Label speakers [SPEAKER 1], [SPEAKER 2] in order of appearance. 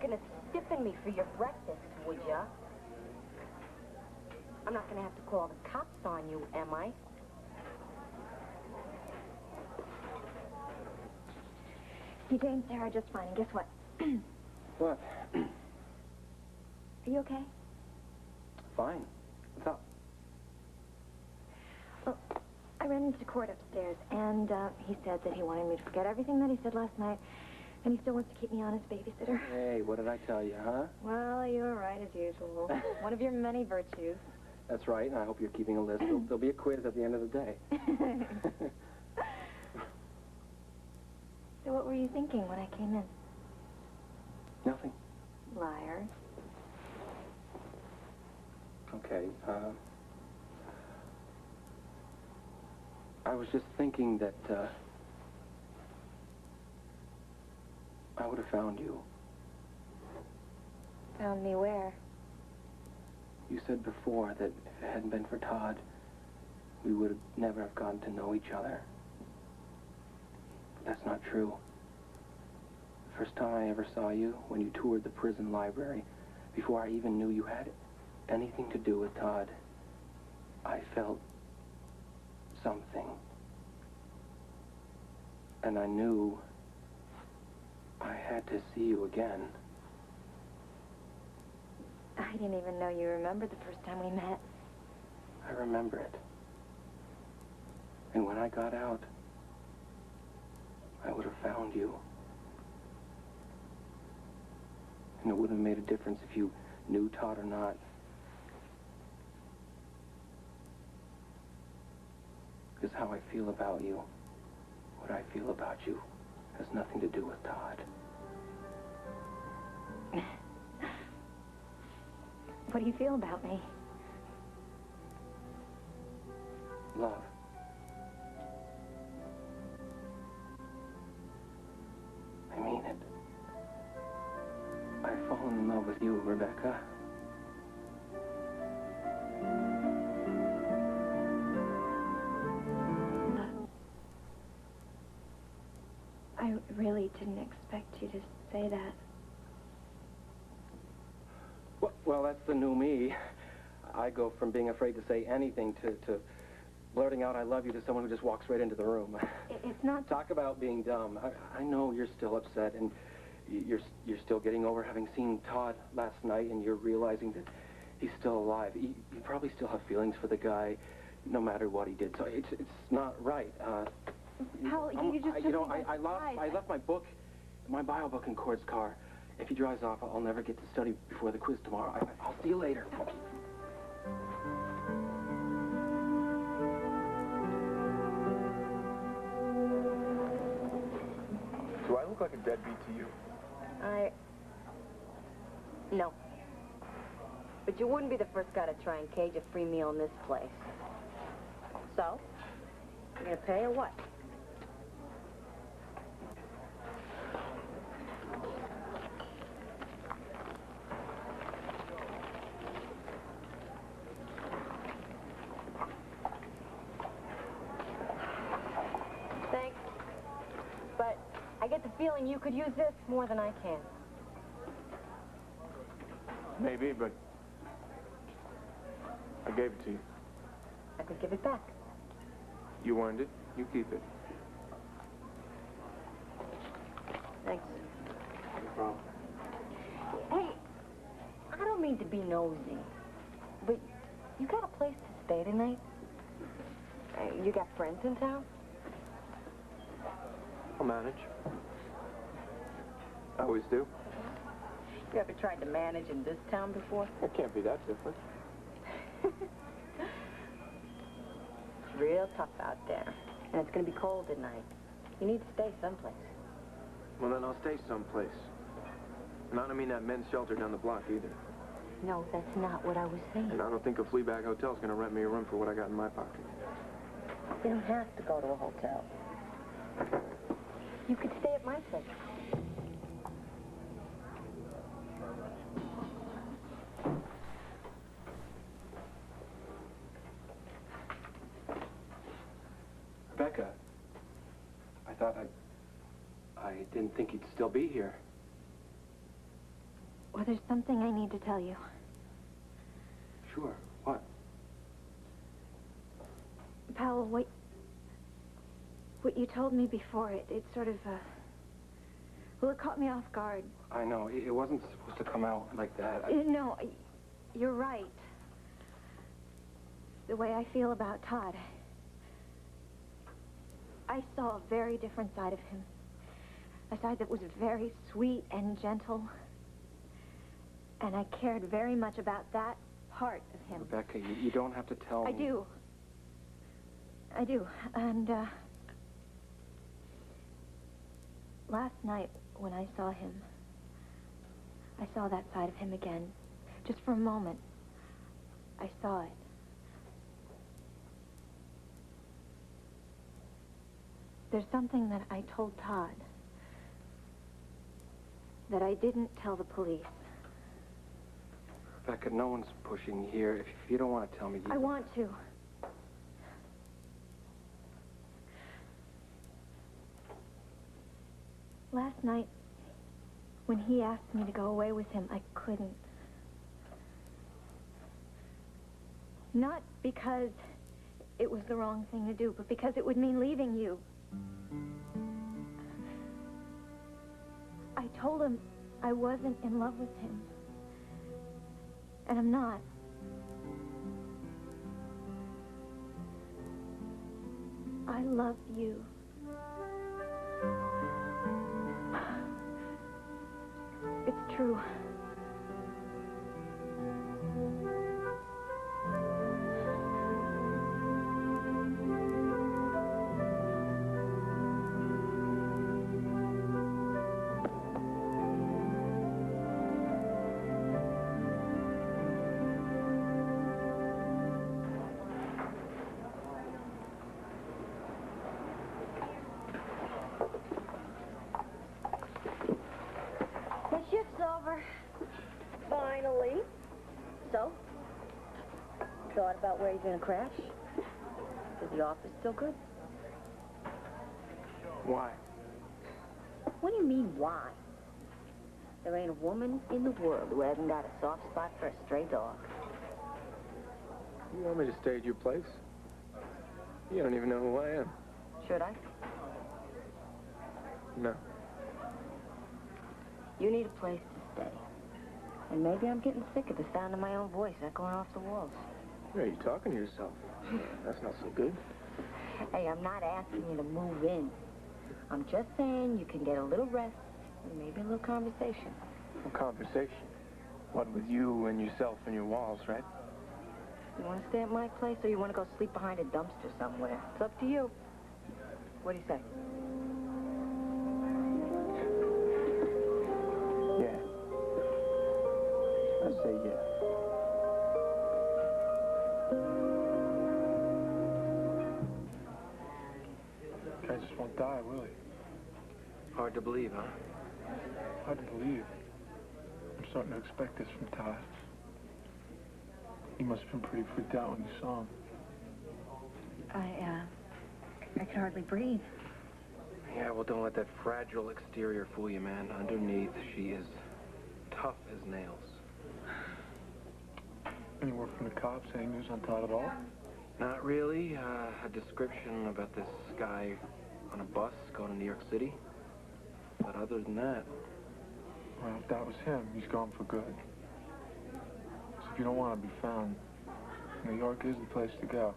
[SPEAKER 1] gonna stiffen me for your breakfast, would ya? I'm not gonna have to call the cops on you, am I?
[SPEAKER 2] TJ and Sarah are just fine, and guess what?
[SPEAKER 3] What?
[SPEAKER 2] Are you okay?
[SPEAKER 3] Fine. What's up?
[SPEAKER 2] Well, I ran into Cord upstairs, and he said that he wanted me to forget everything that he said last night, and he still wants to keep me on as babysitter.
[SPEAKER 3] Hey, what did I tell you, huh?
[SPEAKER 2] Well, you were right, as usual. One of your many virtues.
[SPEAKER 3] That's right, and I hope you're keeping a list. There'll be a quiz at the end of the day.
[SPEAKER 2] So what were you thinking when I came in?
[SPEAKER 3] Nothing.
[SPEAKER 2] Liar.
[SPEAKER 3] Okay, I was just thinking that, I would have found you.
[SPEAKER 2] Found me where?
[SPEAKER 3] You said before that if it hadn't been for Todd, we would have never have gotten to know each other. But that's not true. The first time I ever saw you, when you toured the prison library, before I even knew you had anything to do with Todd, I felt something. And I knew I had to see you again.
[SPEAKER 2] I didn't even know you remembered the first time we met.
[SPEAKER 3] I remember it. And when I got out, I would have found you. And it wouldn't have made a difference if you knew Todd or not. Because how I feel about you, what I feel about you, has nothing to do with Todd.
[SPEAKER 2] What do you feel about me?
[SPEAKER 3] Love. I mean it. I've fallen in love with you, Rebecca.
[SPEAKER 2] I really didn't expect you to say that.
[SPEAKER 3] Well, that's the new me. I go from being afraid to say anything to blurting out I love you to someone who just walks right into the room.
[SPEAKER 2] It's not...
[SPEAKER 3] Talk about being dumb. I know you're still upset, and you're still getting over having seen Todd last night, and you're realizing that he's still alive. You probably still have feelings for the guy, no matter what he did. So it's not right.
[SPEAKER 2] Powell, you just...
[SPEAKER 3] I left my book, my bio book in Cord's car. If he drives off, I'll never get to study before the quiz tomorrow. I'll see you later.
[SPEAKER 4] Do I look like a deadbeat to you?
[SPEAKER 1] No. But you wouldn't be the first guy to try and cage a free meal in this place. So? You gonna pay or what? Thanks. But I get the feeling you could use this more than I can.
[SPEAKER 4] Maybe, but I gave it to you.
[SPEAKER 1] I could give it back.
[SPEAKER 4] You earned it. You keep it.
[SPEAKER 1] Thanks.
[SPEAKER 4] No problem.
[SPEAKER 1] Hey, I don't mean to be nosy, but you got a place to stay tonight? You got friends in town?
[SPEAKER 4] I'll manage. I always do.
[SPEAKER 1] You ever tried to manage in this town before?
[SPEAKER 4] It can't be that different.
[SPEAKER 1] It's real tough out there, and it's going to be cold tonight. You need to stay someplace.
[SPEAKER 4] Well, then I'll stay someplace. And I don't mean that men's shelter down the block either.
[SPEAKER 1] No, that's not what I was saying.
[SPEAKER 4] And I don't think a Fleabag hotel's gonna rent me a room for what I got in my pocket.
[SPEAKER 1] You don't have to go to a hotel. You could stay at my place.
[SPEAKER 3] Rebecca, I thought I didn't think you'd still be here.
[SPEAKER 2] Well, there's something I need to tell you.
[SPEAKER 3] Sure. What?
[SPEAKER 2] Powell, what you told me before, it sort of, well, it caught me off guard.
[SPEAKER 3] I know. It wasn't supposed to come out like that.
[SPEAKER 2] No, you're right. The way I feel about Todd. I saw a very different side of him. A side that was very sweet and gentle. And I cared very much about that part of him.
[SPEAKER 3] Rebecca, you don't have to tell me.
[SPEAKER 2] I do. I do. And, last night, when I saw him, I saw that side of him again. Just for a moment. I saw it. There's something that I told Todd that I didn't tell the police.
[SPEAKER 3] Rebecca, no one's pushing you here. If you don't want to tell me,
[SPEAKER 2] I want to. Last night, when he asked me to go away with him, I couldn't. Not because it was the wrong thing to do, but because it would mean leaving you. I told him I wasn't in love with him. And I'm not. I love you. It's true.
[SPEAKER 1] The shift's over. Finally. So? Thought about where you're gonna crash? Is the office still good?
[SPEAKER 3] Why?
[SPEAKER 1] What do you mean, why? There ain't a woman in the world who hasn't got a soft spot for a stray dog.
[SPEAKER 4] You want me to stay at your place? You don't even know who I am.
[SPEAKER 1] Should I?
[SPEAKER 4] No.
[SPEAKER 1] You need a place to stay. And maybe I'm getting sick of the sound of my own voice echoing off the walls.
[SPEAKER 4] Yeah, you're talking to yourself. That's not so good.
[SPEAKER 1] Hey, I'm not asking you to move in. I'm just saying you can get a little rest and maybe a little conversation.
[SPEAKER 4] A conversation? What, with you and yourself and your walls, right?
[SPEAKER 1] You want to stay at my place or you want to go sleep behind a dumpster somewhere? It's up to you. What do you say?
[SPEAKER 4] Yeah. I say yeah.
[SPEAKER 5] Guy just won't die, will he?
[SPEAKER 3] Hard to believe, huh?
[SPEAKER 5] Hard to believe. I'm starting to expect this from Todd. He must have been pretty freaked out when you saw him.
[SPEAKER 2] I could hardly breathe.
[SPEAKER 3] Yeah, well, don't let that fragile exterior fool you, man. Underneath, she is tough as nails.
[SPEAKER 5] Any word from the cops? Any news on Todd at all?
[SPEAKER 3] Not really. A description about this guy on a bus going to New York City. But other than that...
[SPEAKER 5] Well, if that was him, he's gone for good. So if you don't want to be found, New York is the place to go.